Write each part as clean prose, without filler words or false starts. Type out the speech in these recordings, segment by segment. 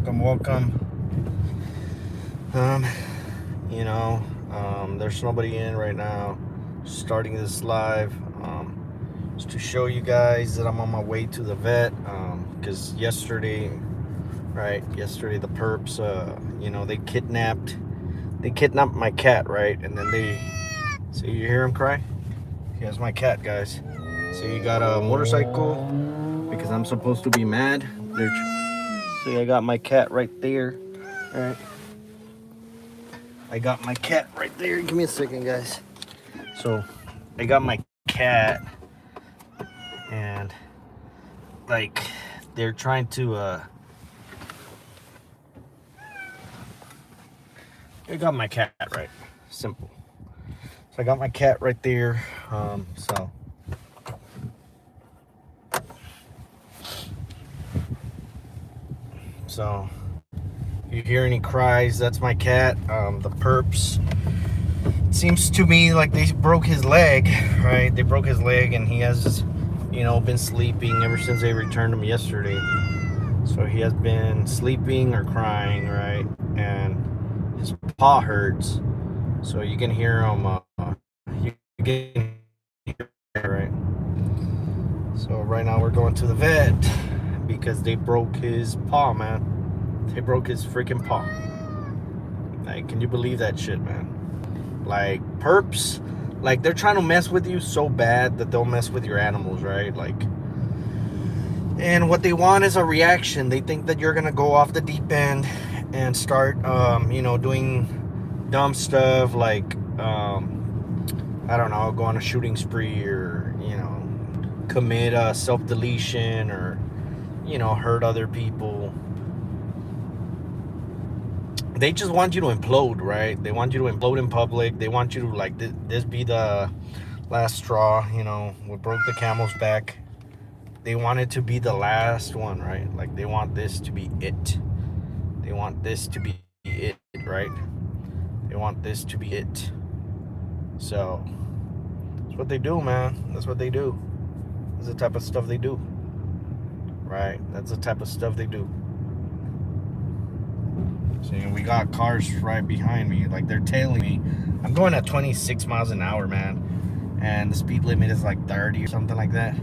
Welcome. Um, there's nobody in right now. Starting this live, just to show you guys that I'm on my way to the vet. Because yesterday the perps, they kidnapped my cat, right? And then so you hear him cry? Here's my cat, guys. So you got a motorcycle because I'm supposed to be mad. See, I got my cat right there. All right. I got my cat right there. Give me a second, guys. So, I got my cat, and like they're trying to. I got my cat right. Simple. So I got my cat right there. So you hear any cries? That's my cat. The perps. It seems to me like they broke his leg, right? They broke his leg, and he has, been sleeping ever since they returned him yesterday. So he has been sleeping or crying, right? And his paw hurts. So you can hear him. You can hear, right? So right now we're going to the vet because they broke his paw, man. They broke his freaking paw. Like, can you believe that shit, man? Like, perps, like, they're trying to mess with you so bad that they'll mess with your animals, right? Like, and what they want is a reaction. They think that you're gonna go off the deep end and start, doing dumb stuff like, I don't know, go on a shooting spree or, commit self-deletion or, hurt other people. They just want you to implode, right? They want you to implode in public. They want you to, like, this be the last straw, we broke the camel's back. They want it to be the last one, right? Like, they want this to be it. They want this to be it, right? They want this to be it. So, that's what they do, man. That's what they do. That's the type of stuff they do. Right? That's the type of stuff they do. See, we got cars right behind me. Like, they're tailing me. I'm going at 26 miles an hour, man. And the speed limit is like 30 or something like that.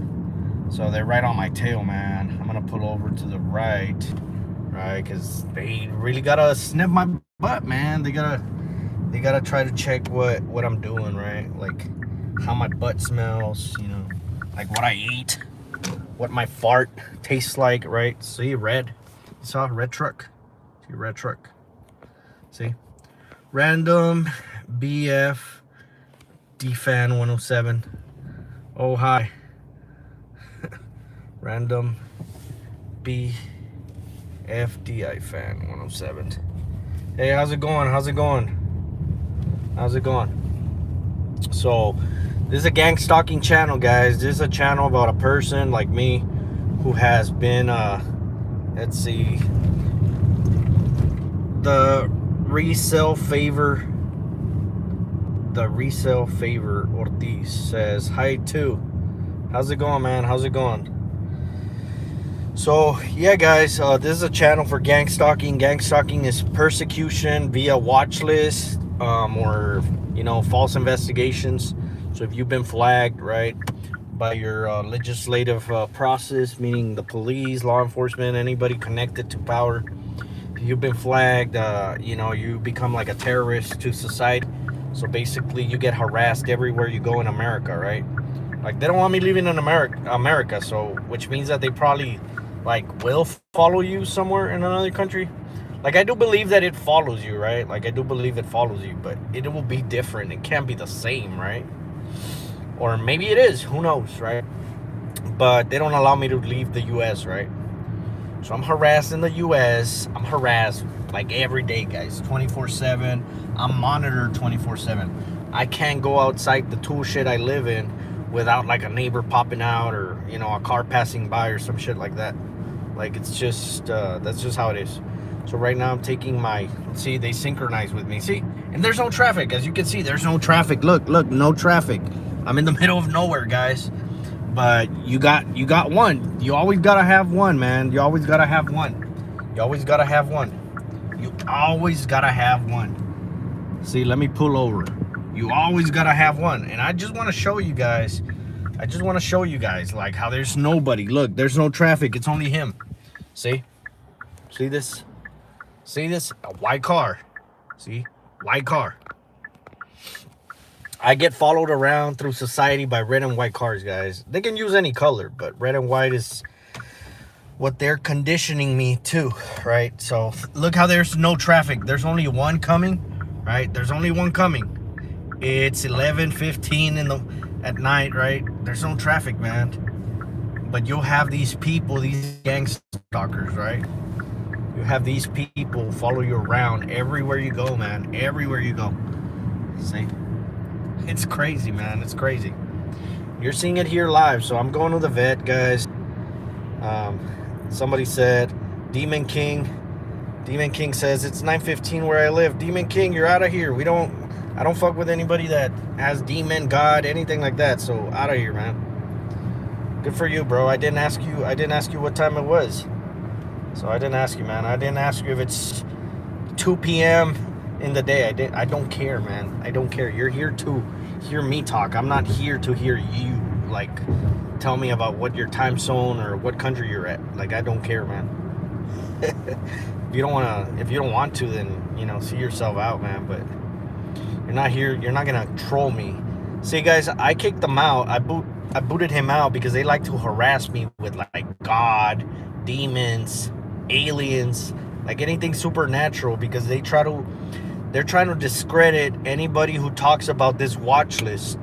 So they're right on my tail, man. I'm going to pull over to the right. Right? Because they really got to sniff my butt, man. They gotta try to check what I'm doing, right? Like, how my butt smells, like what I eat, what my fart tastes like, right? See, red. You saw a red truck? See, red truck. See? Random BF DFan 107. Oh, hi. Random BFDI fan 107. Hey, how's it going? How's it going? So, this is a gang stalking channel, guys. This is a channel about a person like me who has been, let's see, the resale favor Ortiz says, hi too. How's it going, man? How's it going? So, yeah, guys, this is a channel for gang stalking. Gang stalking is persecution via watch list, or, false investigations. So if you've been flagged, right, by your legislative process, meaning the police, law enforcement, anybody connected to power, if you've been flagged, you become like a terrorist to society. So basically, you get harassed everywhere you go in America, right? Like, they don't want me living in America, so, which means that they probably, like, will follow you somewhere in another country. Like, I do believe that it follows you, right? Like, I do believe it follows you, but it will be different. It can't be the same, right? Or maybe it is. Who knows, right? But they don't allow me to leave the U.S., right? So I'm harassed in the U.S. I'm harassed, like, every day, guys. 24/7. I'm monitored 24/7. I can't go outside the tool shed I live in without, like, a neighbor popping out or, a car passing by or some shit like that. Like, it's just, that's just how it is. So right now I'm taking see, they synchronize with me. See? And there's no traffic. As you can see, there's no traffic. Look, no traffic. I'm in the middle of nowhere, guys. But you got one. You always gotta have one, man. You always gotta have one. You always gotta have one. You always gotta have one. See, let me pull over. You always gotta have one. And I just want to show you guys. Like how there's nobody. Look, there's no traffic. It's only him. See? See this? See this? A white car. See? White car. I get followed around through society by red and white cars, guys. They can use any color, but red and white is what they're conditioning me to, right? So look how there's no traffic. There's only one coming, right? There's only one coming. It's 11:15 at night, right? There's no traffic, man. But you'll have these people, these gang stalkers, right? You have these people follow you around everywhere you go, man. Everywhere you go. See? It's crazy, man. It's crazy. You're seeing it here live, so I'm going to the vet, guys. Somebody said, Demon King says, it's 9:15 where I live. Demon King, you're out of here. I don't fuck with anybody that has demon, God, anything like that. So out of here, man. Good for you, bro. I didn't ask you what time it was. So I didn't ask you, man. I didn't ask you if it's 2 p.m. in the day. I don't care, man. I don't care. You're here to hear me talk. I'm not here to hear you, like, tell me about what your time zone or what country you're at. Like, I don't care, man. If you don't want to, then, see yourself out, man. But you're not here. You're not going to troll me. See, guys, I kicked them out. I booted him out because they like to harass me with, like, God, demons, aliens, like anything supernatural, because they're trying to discredit anybody who talks about this watch list,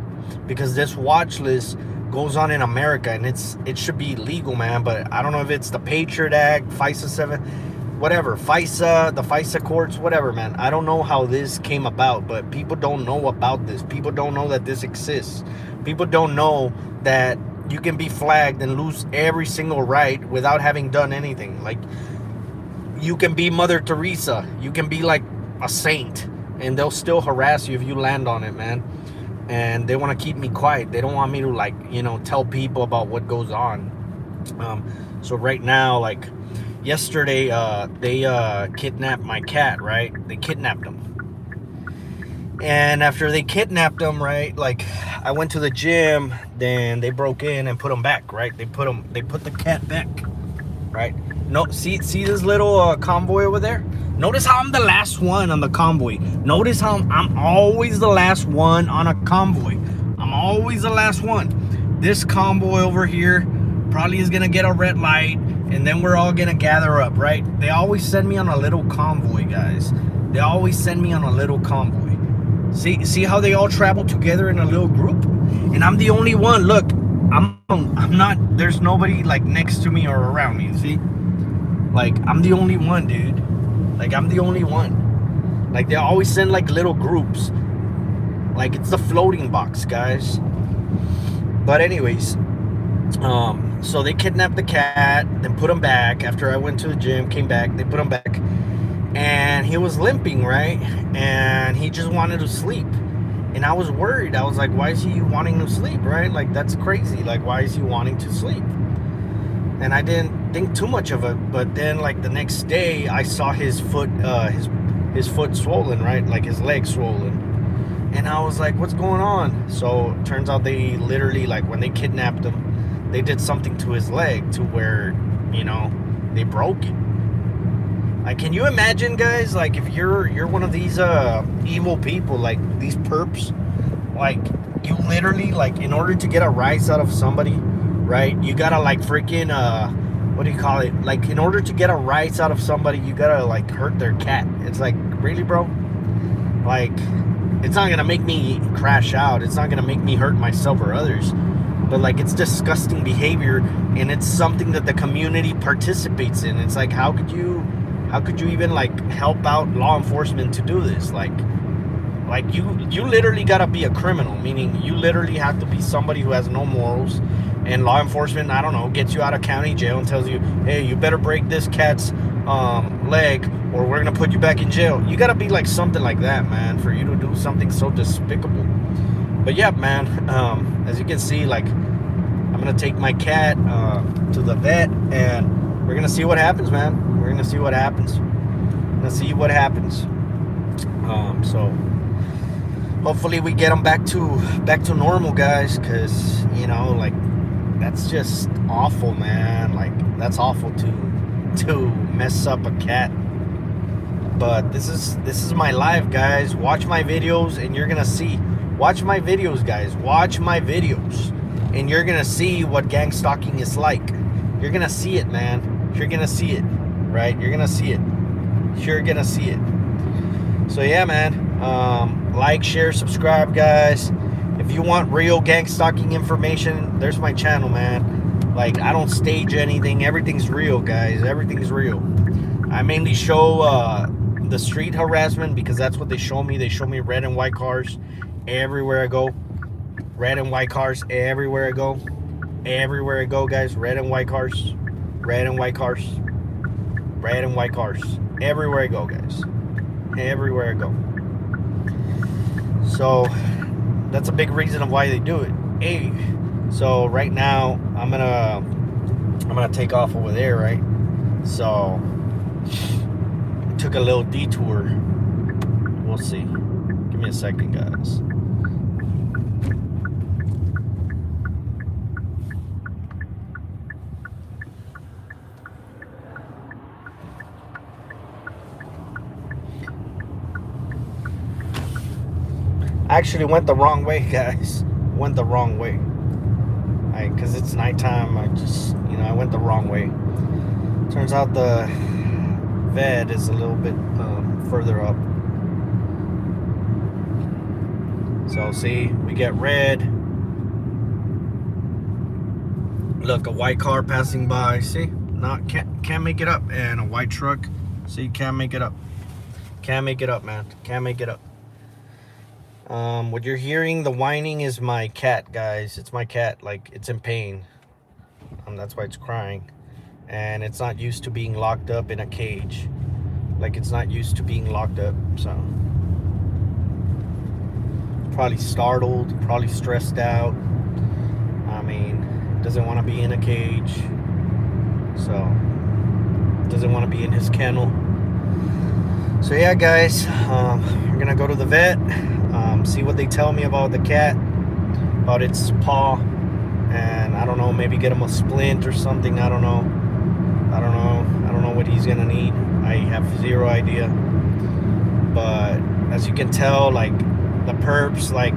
because this watch list goes on in America and it should be legal, man. But I don't know if it's the Patriot Act, FISA 7, whatever, FISA, the FISA courts, whatever, man. I don't know how this came about, but people don't know about this. People don't know that this exists. People don't know that you can be flagged and lose every single right without having done anything. Like, you can be Mother Teresa, you can be like a saint, and they'll still harass you if you land on it, man. And they want to keep me quiet. They don't want me to, like, tell people about what goes on. So right now, like yesterday, they kidnapped my cat, right? They kidnapped him. And after they kidnapped him, right, like, I went to the gym, then they broke in and put him back, right? They put the cat back, right? No, see this little convoy over there? Notice how I'm the last one on the convoy. Notice how I'm always the last one on a convoy. I'm always the last one. This convoy over here probably is gonna get a red light, and then we're all gonna gather up, right? They always send me on a little convoy, guys. They always send me on a little convoy. See how they all travel together in a little group? And I'm the only one. Look, I'm not, there's nobody like next to me or around me, see? Like, I'm the only one, dude. Like, I'm the only one. Like, they always send like little groups. Like, it's the floating box, guys. But anyways, so they kidnapped the cat, then put him back. After I went to the gym, came back, they put him back. And he was limping, right? And he just wanted to sleep. And I was worried. I was like, why is he wanting to sleep, right? Like, that's crazy. Like, why is he wanting to sleep? And I didn't think too much of it. But then, like, the next day, I saw his foot, his foot swollen, right? Like, his leg swollen. And I was like, what's going on? So it turns out they literally, like, when they kidnapped him, they did something to his leg to where, they broke it. Like, can you imagine, guys, like, if you're one of these evil people, like these perps, like, you literally, like, in order to get a rise out of somebody, right, you gotta, like, freaking what do you call it, like, in order to get a rise out of somebody, you gotta, like, hurt their cat. It's like, really, bro? Like, it's not gonna make me crash out. It's not gonna make me hurt myself or others. But, like, it's disgusting behavior, and it's something that the community participates in. It's like, how could you even, like, help out law enforcement to do this? Like you literally gotta be a criminal, meaning you literally have to be somebody who has no morals, and law enforcement, I don't know, gets you out of county jail and tells you, hey, you better break this cat's leg or we're gonna put you back in jail. You gotta be like something like that, man, for you to do something so despicable. But yeah, man, as you can see, like, I'm gonna take my cat to the vet, and we're gonna see what happens, man. We're gonna see what happens. So hopefully we get them back to normal, guys, because like that's just awful, man. Like that's awful to mess up a cat. But this is my life, guys. Watch my videos and you're gonna see. Watch my videos, guys. Watch my videos and you're gonna see what gang stalking is like. You're gonna see it, man. You're gonna see it, right? You're gonna see it. You're gonna see it. So yeah, man. Like, share, subscribe, guys. If you want real gang stalking information, there's my channel, man. Like, I don't stage anything. Everything's real, guys. Everything's real. I mainly show the street harassment because that's what they show me. They show me red and white cars everywhere I go. Red and white cars everywhere I go. Everywhere I go, guys. Red and white cars. Red and white cars. Red and white cars. Everywhere I go, guys. Everywhere I go. So that's a big reason of why they do it. Hey, so right now I'm gonna take off over there, right? So took a little detour. We'll see. Give me a second, guys. I actually went the wrong way, guys. Went the wrong way. Because it's nighttime, I went the wrong way. Turns out the vet is a little bit further up. So see, we get red. Look, a white car passing by. See, can't make it up, and a white truck. See, can't make it up. Can't make it up, man. Can't make it up. What you're hearing, the whining, is my cat, guys. It's my cat. Like, it's in pain. That's why it's crying. And it's not used to being locked up in a cage. Like, it's not used to being locked up. So probably startled, probably stressed out. I mean, doesn't want to be in a cage. So doesn't want to be in his kennel. So yeah, guys, we're gonna go to the vet, see what they tell me about the cat, about its paw, and I don't know, maybe get him a splint or something. I don't know what he's gonna need. I have zero idea. But as you can tell, like the perps, like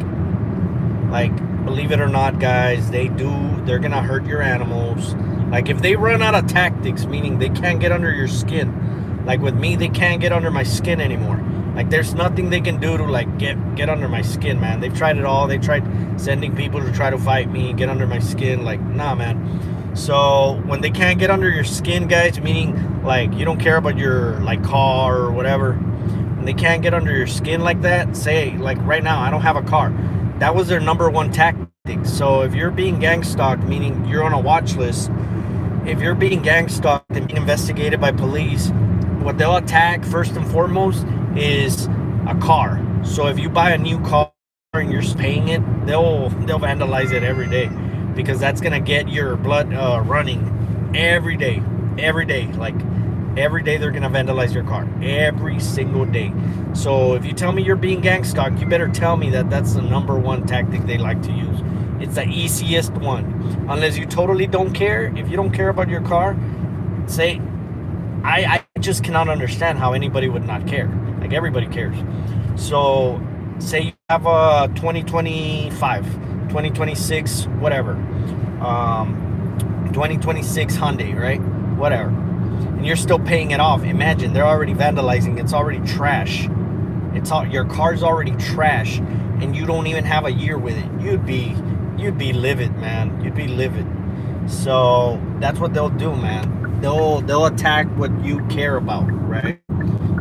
believe it or not, guys, they're gonna hurt your animals. Like if they run out of tactics, meaning they can't get under your skin. Like with me, they can't get under my skin anymore. Like there's nothing they can do to like get under my skin, man. They've tried it all. They tried sending people to try to fight me, get under my skin. Like, nah, man. So when they can't get under your skin, guys, meaning like you don't care about your like car or whatever, when they can't get under your skin like that, say like right now I don't have a car. That was their number one tactic. So if you're being gang stalked, meaning you're on a watch list, if you're being gang stalked and being investigated by police, what they'll attack first and foremost is a car. So if you buy a new car and you're paying it, they'll vandalize it every day, because that's gonna get your blood running every day. Like every day they're gonna vandalize your car, every single day. So if you tell me you're being gang stalked, you better tell me that that's the number one tactic they like to use. It's the easiest one. Unless you totally don't care. If you don't care about your car, say, I just cannot understand how anybody would not care. Like everybody cares. So say you have a 2025, 2026, whatever, 2026 Hyundai, right? Whatever. And you're still paying it off. Imagine, they're already vandalizing. It's already trash. Your car's already trash, and you don't even have a year with it. You'd be livid, man. You'd be livid. So that's what they'll do, man. They'll attack what you care about, right?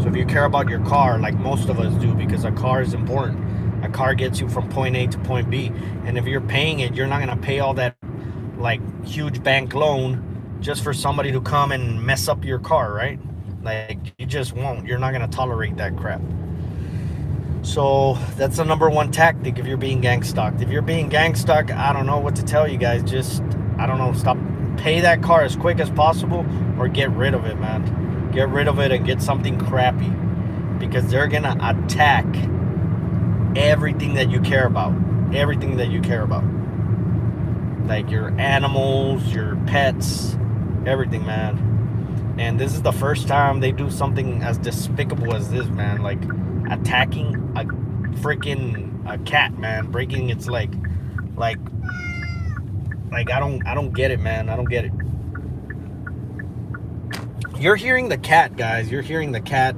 So if you care about your car, like most of us do, because a car is important. A car gets you from point A to point B, and if you're paying it, you're not gonna pay all that like huge bank loan just for somebody to come and mess up your car, right? Like you just won't. You're not gonna tolerate that crap. So that's the number one tactic if you're being gang stalked. If you're being gang stalked, I don't know what to tell you guys. Just, I don't know, pay that car as quick as possible or get rid of it, man. Get rid of it and get something crappy, because they're gonna attack everything that you care about. Everything that you care about. Like your animals, your pets, everything, man. And this is the first time they do something as despicable as this, man. Like attacking a freaking cat, man, breaking its leg. Like I don't get it, man. I don't get it. You're hearing the cat, guys. You're hearing the cat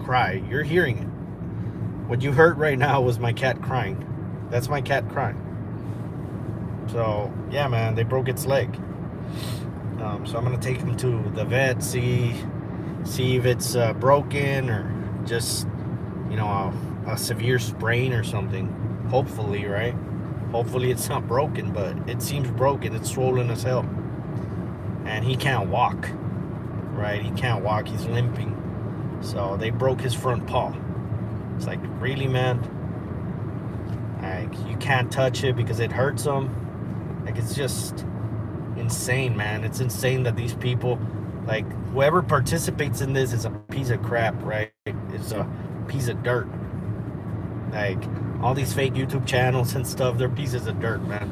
cry. You're hearing it. What you heard right now was my cat crying. That's my cat crying. So yeah, man, they broke its leg. So I'm gonna take him to the vet, see if it's broken or just, you know, a severe sprain or something. Hopefully, right? Hopefully it's not broken, but it seems broken. It's swollen as hell, and he can't walk. Right? He can't walk. He's limping. So they broke his front paw. It's like, really, man? Like, you can't touch it because it hurts him. Like, it's just insane, man. It's insane that these people, like, whoever participates in this is a piece of crap, right? It's a piece of dirt. Like, all these fake YouTube channels and stuff, they're pieces of dirt, man.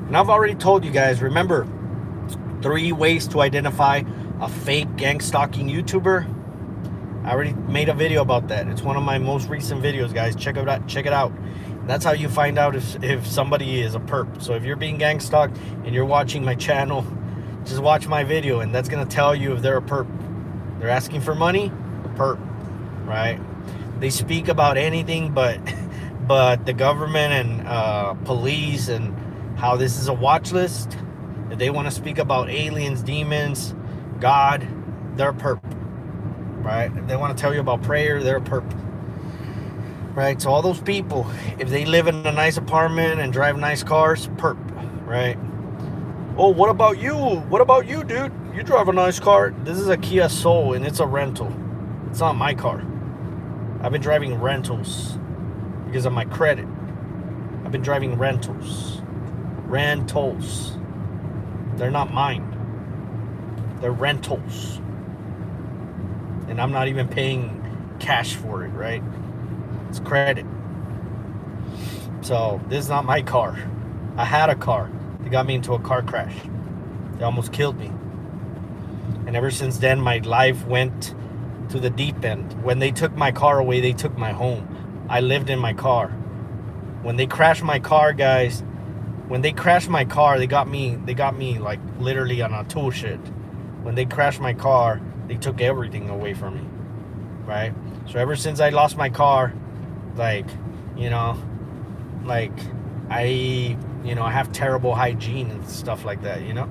And I've already told you guys, remember, 3 ways to identify a fake gang stalking YouTuber. I already made a video about that. It's one of my most recent videos, guys. Check it out. Check it out. That's how you find out if somebody is a perp. So if you're being gang stalked and you're watching my channel, just watch my video, and that's gonna tell you if they're a perp. They're asking for money, perp, right? They speak about anything but the government and police, and how this is a watch list. If they want to speak about aliens, demons, God, they're a perp, right? If they want to tell you about prayer, they're a perp, right? So all those people, if they live in a nice apartment and drive nice cars, perp, right? Oh, what about you? What about you, dude? You drive a nice car. This is a Kia Soul, and it's a rental. It's not my car. I've been driving rentals because of my credit. I've been driving rentals. Rentals. They're not mine. They're rentals. And I'm not even paying cash for it, right? It's credit. So this is not my car. I had a car. They got me into a car crash. They almost killed me. And ever since then, my life went to the deep end. When they took my car away, they took my home. I lived in my car. When they crashed my car, guys, when they crashed my car, they got me like literally on a tool shed. When they crashed my car, they took everything away from me, right? So ever since I lost my car, like, you know, like I have terrible hygiene and stuff like that, you know?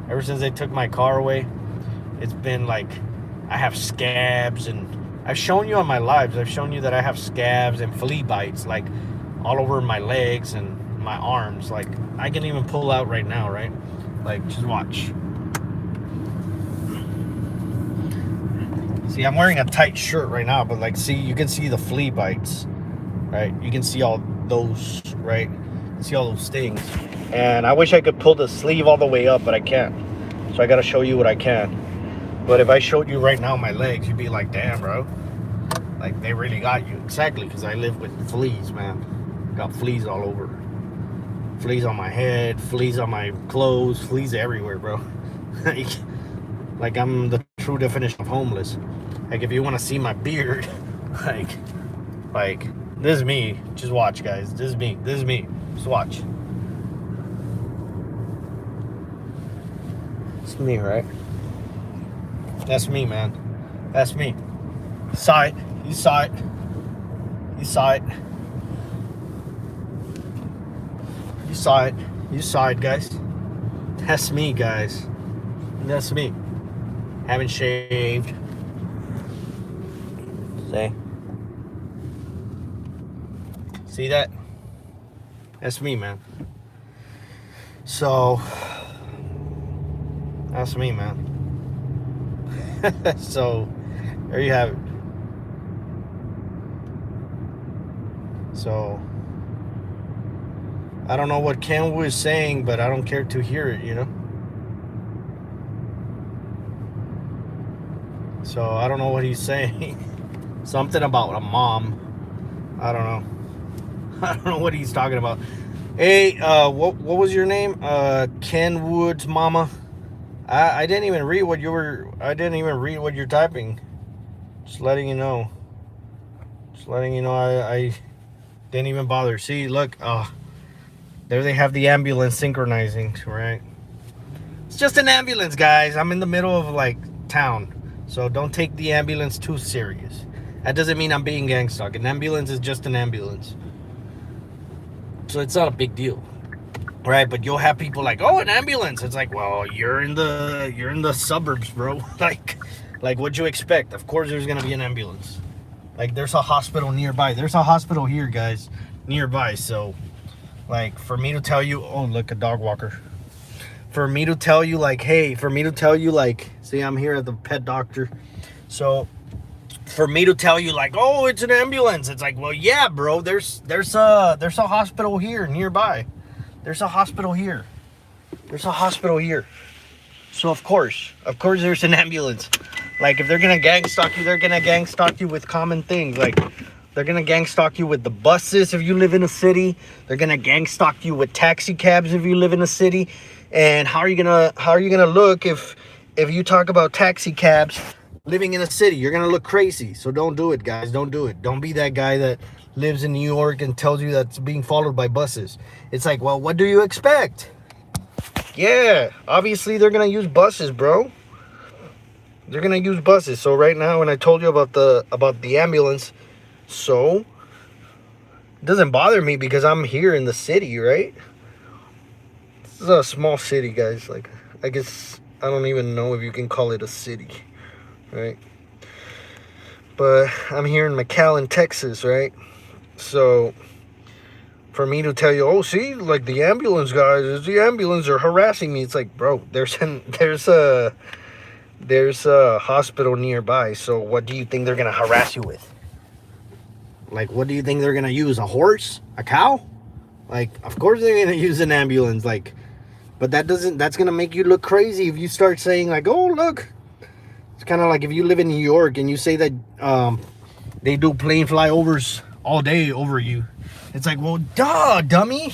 Ever since they took my car away, it's been like I have scabs, and I've shown you on my lives, I've shown you that I have scabs and flea bites like all over my legs and my arms. Like I can even pull out right now, right? Like, just watch. See, I'm wearing a tight shirt right now, but like, see, you can see the flea bites, right? You can see all those, right? See all those stings. And I wish I could pull the sleeve all the way up, but I can't. So I gotta show you what I can. But if I showed you right now my legs, you'd be like, damn, bro. Like, they really got you. Exactly, because I live with fleas, man. Got fleas all over. Fleas on my head, fleas on my clothes, fleas everywhere, bro. Like I'm the true definition of homeless. Like, if you want to see my beard, like this is me. Just watch, guys. This is me. This is me. Just watch. It's me, right? That's me, man. That's me. Saw it. You saw it. You saw it. You saw it. You saw it, guys. That's me, guys. That's me. Haven't shaved. See that? That's me, man. So that's me, man. So there you have it. So I don't know what Ken was saying, but I don't care to hear it, you know? So I don't know what he's saying. Something about a mom. I don't know. I don't know what he's talking about. Hey, what was your name? Ken Woods mama. I didn't even read what you were. I didn't even read what you're typing. Just letting you know. Just letting you know. I didn't even bother. See, look. There they have the ambulance synchronizing. Right. It's just an ambulance, guys. I'm in the middle of like town, so don't take the ambulance too serious. That doesn't mean I'm being gangstalk. An ambulance is just an ambulance, so it's not a big deal. Right, but you'll have people like, oh, an ambulance. It's like, well, you're in the suburbs, bro. like what you expect? Of course, there's gonna be an ambulance. Like, there's a hospital nearby. There's a hospital here, guys, nearby. So, like, for me to tell you, oh, look, a dog walker. For me to tell you, like, hey, for me to tell you, like, see, I'm here at the pet doctor. So, for me to tell you, like, oh, it's an ambulance. It's like, well, yeah, bro. There's a hospital here nearby. There's a hospital here. There's a hospital here. So of course there's an ambulance. Like, if they're gonna gang stalk you, they're gonna gang stalk you with common things. Like, they're gonna gang stalk you with the buses if you live in a city. They're gonna gang stalk you with taxi cabs if you live in a city. And how are you gonna look if you talk about taxi cabs living in a city? You're gonna look crazy. So don't do it, guys. Don't do it. Don't be that guy that lives in New York and tells you that's being followed by buses. It's like, well, what do you expect? Yeah, obviously they're gonna use buses, bro. They're gonna use buses. So right now, when I told you about the ambulance, so it doesn't bother me because I'm here in the city, right? This is a small city, guys. Like, I guess I don't even know if you can call it a city, right? But I'm here in McAllen, Texas, right? So for me to tell you, oh, see, like, the ambulance guys, the ambulance are harassing me. It's like, bro, there's a hospital nearby. So what do you think they're gonna harass you with? Like, what do you think they're gonna use? A horse? A cow? Like, of course they're gonna use an ambulance. Like, but that's gonna make you look crazy if you start saying, like, oh, look. It's kind of like if you live in New York and you say that they do plane flyovers all day over you. It's like, well, duh, dummy.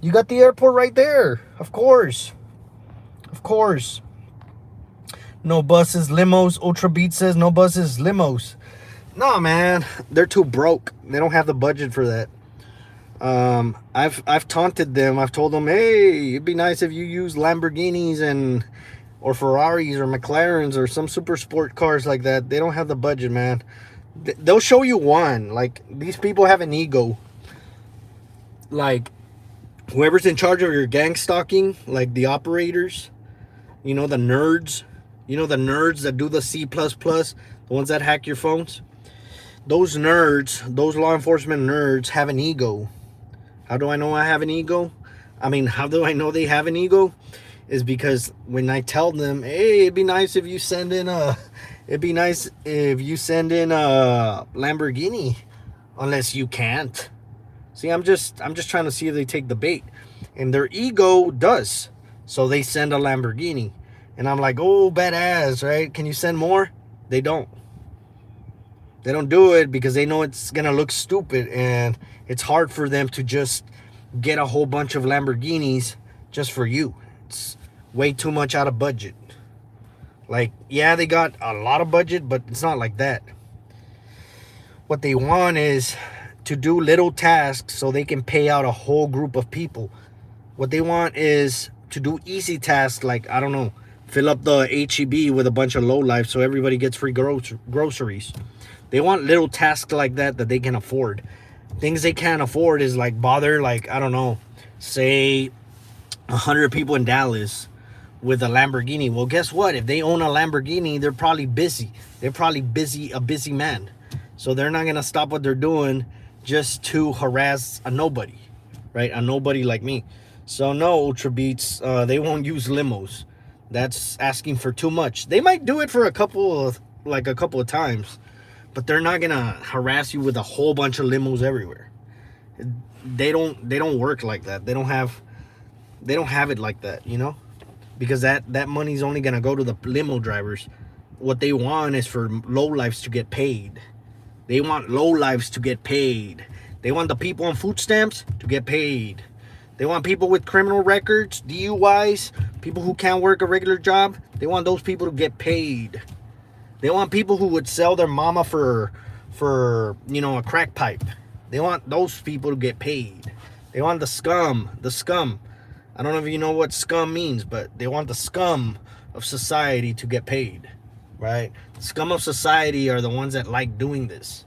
You got the airport right there. Of course. No buses, limos. Ultra Beat says no buses, limos. No, man. They're too broke. They don't have the budget for that. I've taunted them. I've told them, hey, it'd be nice if you use Lamborghinis or Ferraris or McLarens or some super sport cars like that. They don't have the budget, man. They'll show you one. Like, these people have an ego. Like, whoever's in charge of your gang stalking, like the operators, the nerds, the nerds that do the C++, the ones that hack your phones. Those nerds, those law enforcement nerds have an ego. How do I know I have an ego? I mean, how do I know they have an ego? Is because when I tell them, hey, it'd be nice if you send in a Lamborghini, unless you can't. See, I'm just trying to see if they take the bait, and their ego does. So they send a Lamborghini, and I'm like, oh, badass, right? Can you send more? They don't. They don't do it because they know it's gonna look stupid, and it's hard for them to just get a whole bunch of Lamborghinis just for you. It's way too much out of budget. Like, yeah, they got a lot of budget, but it's not like that. What they want is to do little tasks so they can pay out a whole group of people. What they want is to do easy tasks like, I don't know, fill up the HEB with a bunch of lowlife so everybody gets free groceries. They want little tasks like that they can afford. Things they can't afford is like bother, like, I don't know, say 100 people in Dallas with a Lamborghini. Well, guess what? If they own a Lamborghini, they're probably busy. They're probably a busy man. So they're not going to stop what they're doing just to harass a nobody, right? A nobody like me. So no, Ultra Beats, they won't use limos. That's asking for too much. They might do it for a couple of times, but they're not going to harass you with a whole bunch of limos everywhere. They don't work like that. They don't have it like that, because that money's only going to go to the limo drivers. what they want is for low lives to get paid. They want low lives to get paid. They want the people on food stamps to get paid. They want people with criminal records, DUIs, people who can't work a regular job. They want those people to get paid. They want people who would sell their mama for a crack pipe. They want those people to get paid. They want the scum. I don't know if you know what scum means, but they want the scum of society to get paid, right? The scum of society are the ones that like doing this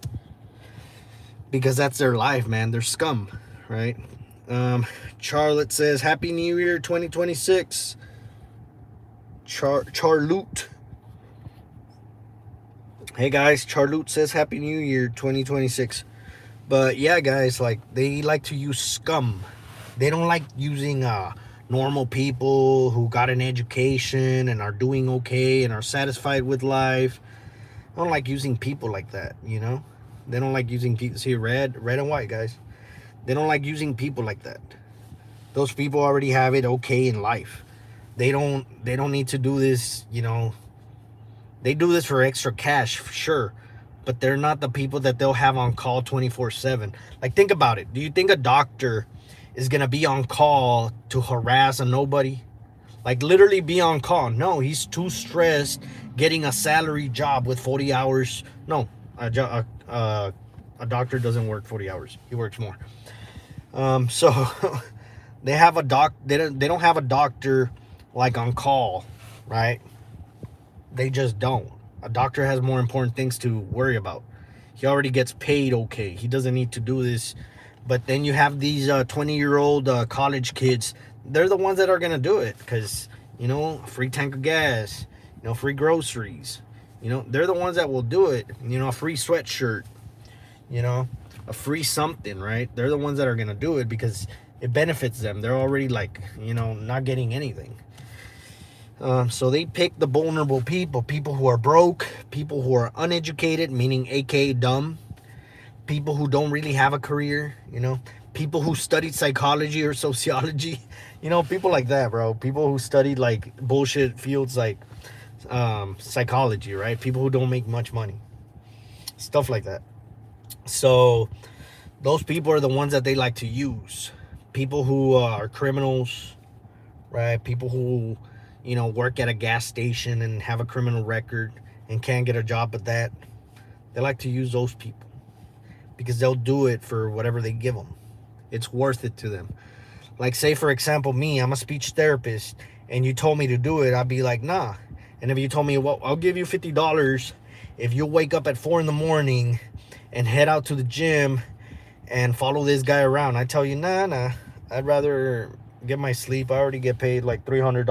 because that's their life, man. They're scum, right? Charlotte says, Happy New Year 2026. Charlotte. Hey guys, Charlotte says Happy New Year 2026. But yeah, guys, like, they like to use scum. They don't like using normal people who got an education and are doing okay and are satisfied with life. I don't like using people like that, you know? They don't like using people. See, red and white, guys. They don't like using people like that. Those people already have it okay in life. They don't need to do this, you know. They do this for extra cash, for sure. But they're not the people that they'll have on call 24/7. Like, think about it. Do you think a doctor is going to be on call to harass a nobody? Like, literally be on call. No, he's too stressed getting a salary job with 40 hours. No, a doctor doesn't work 40 hours. He works more. So they have a they don't have a doctor like on call, right? They just don't. A doctor has more important things to worry about. He already gets paid okay. He doesn't need to do this. But then you have these 20-year-old college kids. They're the ones that are going to do it because, you know, free tank of gas, you know, free groceries. You know, they're the ones that will do it. You know, a free sweatshirt, you know, a free something, right? They're the ones that are going to do it because it benefits them. They're already, like, you know, not getting anything. So they pick the vulnerable people who are broke, people who are uneducated, meaning aka dumb, people who don't really have a career, you know, people who studied psychology or sociology, you know, people like that, bro. People who studied like bullshit fields like psychology, right? People who don't make much money, stuff like that. So those people are the ones that they like to use. People who are criminals, right? People who, you know, work at a gas station and have a criminal record and can't get a job at that. They like to use those people because they'll do it for whatever they give them. It's worth it to them. Like, say, for example, me, I'm a speech therapist, and you told me to do it, I'd be like, nah. And if you told me, well, I'll give you $50 if you wake up at 4 in the morning and head out to the gym and follow this guy around, I tell you, nah, I'd rather get my sleep. I already get paid like $300,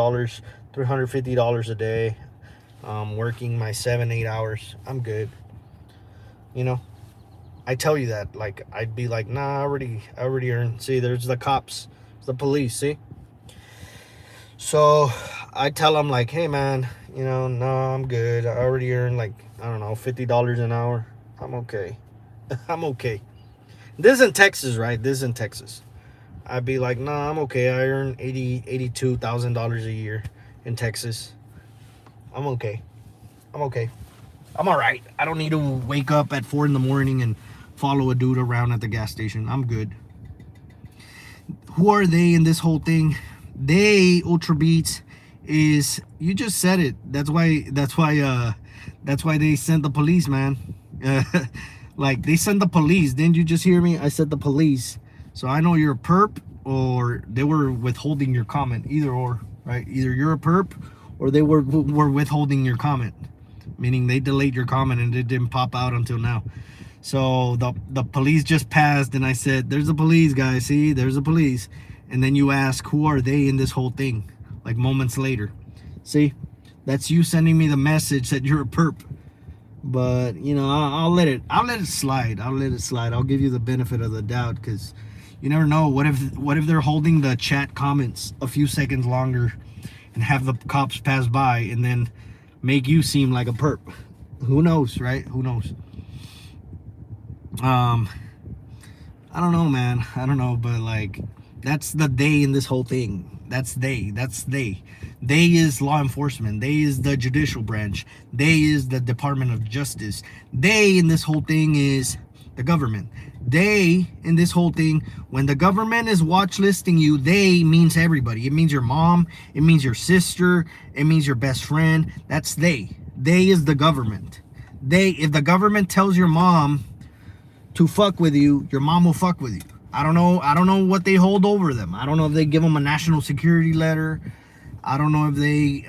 $350 a day, working my 7-8 hours. I'm good. You know, I tell you that, like, I'd be like, nah, I already earned. See, there's the cops, the police, see? So I tell them, like, hey man, you know, no, I'm good. I already earned, like, I don't know, $50 an hour. I'm okay. I'm okay. This is in Texas, right? This is in Texas. I'd be like, nah, I'm okay. I earn $82,000 a year in Texas. I'm okay. I'm all right. I don't need to wake up at 4 in the morning and follow a dude around at the gas station. I'm good. Who are they in this whole thing? They, Ultra Beats, is, you just said it. That's why they sent the police, man. Like, they sent the police. Didn't you just hear me? I said the police. So I know you're a perp, or they were withholding your comment. Either or, right? Either you're a perp or they were withholding your comment, meaning they delayed your comment and it didn't pop out until now. So the police just passed, and I said, there's the police, guys. See, there's the police. And then you ask, who are they in this whole thing? Like, moments later. See, that's you sending me the message that you're a perp. But, you know, I'll let it slide. I'll give you the benefit of the doubt, because you never know. What if they're holding the chat comments a few seconds longer and have the cops pass by and then make you seem like a perp? Who knows, right? Who knows? I don't know, man. I don't know, but like, That's the they in this whole thing. That's they. That's they. They is law enforcement. They is the judicial branch. They is the Department of Justice. They in this whole thing is the government. They in this whole thing, when the government is watch listing you, they means everybody. It means your mom. It means your sister. It means your best friend. That's they. They is the government. They, if the government tells your mom to fuck with you, your mom will fuck with you. I don't know what they hold over them. I don't know if they give them a national security letter. I don't know if they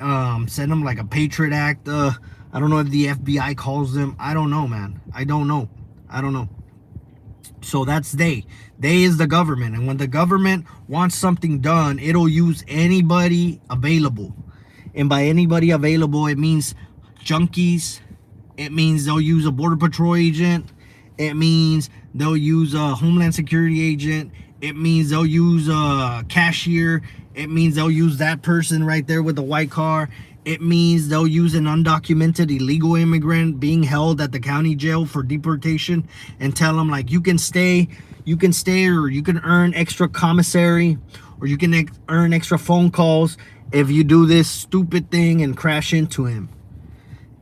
send them like a Patriot Act. I don't know if the FBI calls them. I don't know, man. I don't know. So that's they. They is the government. And when the government wants something done, it'll use anybody available. And by anybody available, it means junkies. It means they'll use a Border Patrol agent. It means they'll use a Homeland Security agent. It means they'll use a cashier. It means they'll use that person right there with the white car. It means they'll use an undocumented illegal immigrant being held at the county jail for deportation and tell them, like, you can stay, or you can earn extra commissary, or you can earn extra phone calls if you do this stupid thing and crash into him.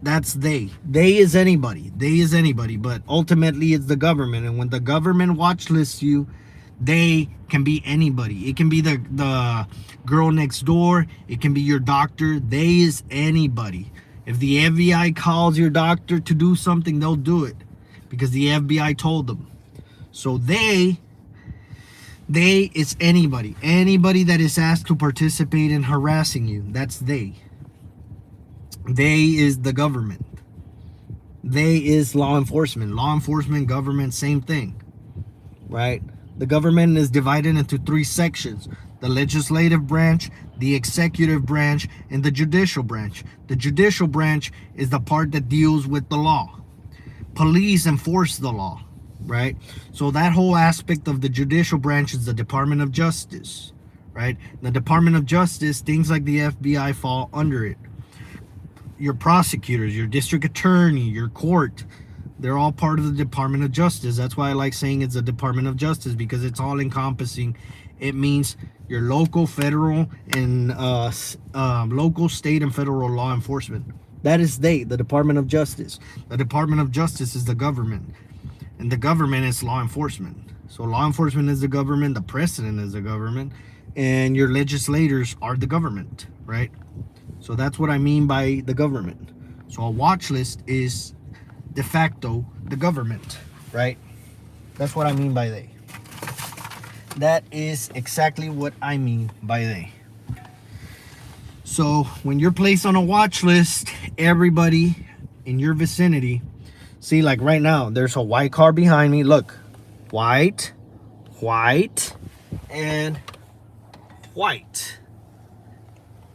That's they. They is anybody. But ultimately it's the government. And when the government watch lists you, they can be anybody. It can be the girl next door. It can be your doctor. They is anybody. If the FBI calls your doctor to do something, they'll do it because the FBI told them. So they is anybody. Anybody that is asked to participate in harassing you. That's they. They is the government. They is law enforcement. Law enforcement, government, same thing, right? The government is divided into three sections: the legislative branch, the executive branch, and the judicial branch. The judicial branch is the part that deals with the law. Police enforce the law, right? So that whole aspect of the judicial branch is the Department of Justice, right? The Department of Justice, things like the FBI fall under it. Your prosecutors, your district attorney, your court, they're all part of the Department of Justice. That's why I like saying it's a Department of Justice, because it's all encompassing. It means your local, federal, and local, state, and federal law enforcement. That is the Department of Justice. The Department of Justice is the government, and the government is law enforcement. So law enforcement is the government, the president is the government, and your legislators are the government, right? So that's what I mean by the government. So a watch list is de facto the government, right? That's what I mean by they. That is exactly what I mean by they. So when you're placed on a watch list, everybody in your vicinity, see, like right now, there's a white car behind me. Look, white, and white,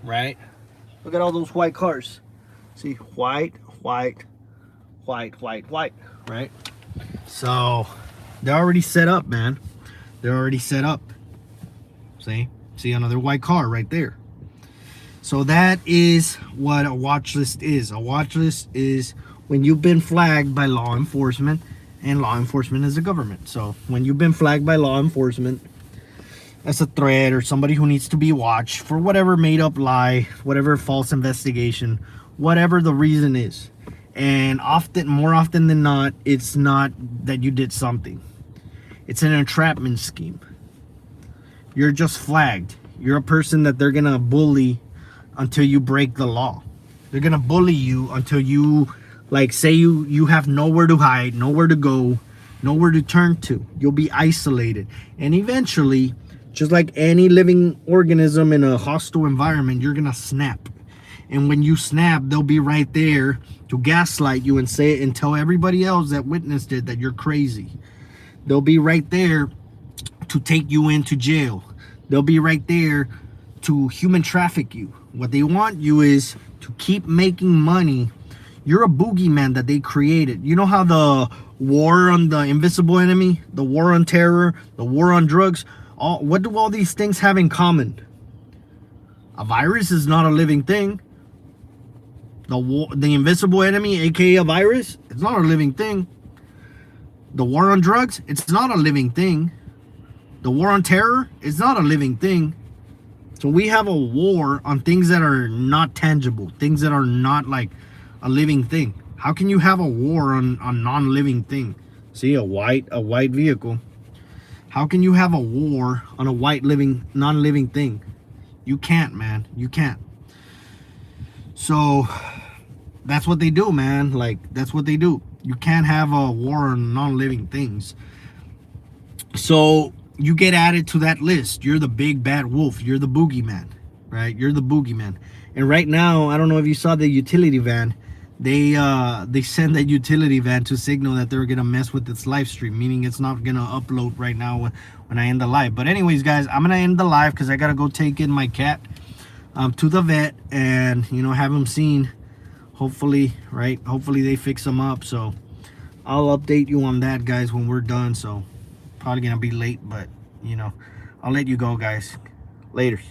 right? Look at all those white cars. See, white, right? So they're already set up, man. They're already set up. See another white car right there. So that is what a watch list is. A watch list is when you've been flagged by law enforcement, and law enforcement is the government. So when you've been flagged by law enforcement as a threat or somebody who needs to be watched for whatever made up lie, whatever false investigation, whatever the reason is. And more often than not, it's not that you did something. It's an entrapment scheme. You're just flagged. You're a person that they're gonna bully until you break the law. They're gonna bully you until you, like, say you have nowhere to hide, nowhere to go, nowhere to turn to. You'll be isolated. And eventually, just like any living organism in a hostile environment, you're gonna snap. And when you snap, they'll be right there to gaslight you and say it and tell everybody else that witnessed it that you're crazy. They'll be right there to take you into jail. They'll be right there to human traffic you. What they want you is to keep making money. You're a boogeyman that they created. You know how the war on the invisible enemy, the war on terror, the war on drugs, what do all these things have in common? A virus is not a living thing. The invisible enemy, aka a virus, it's not a living thing. The war on drugs, it's not a living thing. The war on terror is not a living thing. So we have a war on things that are not tangible, things that are not like a living thing. How can you have a war on non-living thing? See, a white vehicle. How can you have a war on a white non-living thing? You can't, man. You can't. So that's what they do, man. Like, that's what they do. You can't have a war on non-living things. So you get added to that list. You're the big bad wolf. You're the boogeyman, right? You're the boogeyman. And right now, I don't know if you saw the utility van. They send that utility van to signal that they're gonna mess with its live stream, meaning it's not gonna upload right now when I end the live. But anyways, guys, I'm gonna end the live because I gotta go take in my cat to the vet and, you know, have him seen. Hopefully, right? Hopefully they fix him up. So I'll update you on that, guys, when we're done. So probably gonna be late, but you know, I'll let you go, guys. Laters.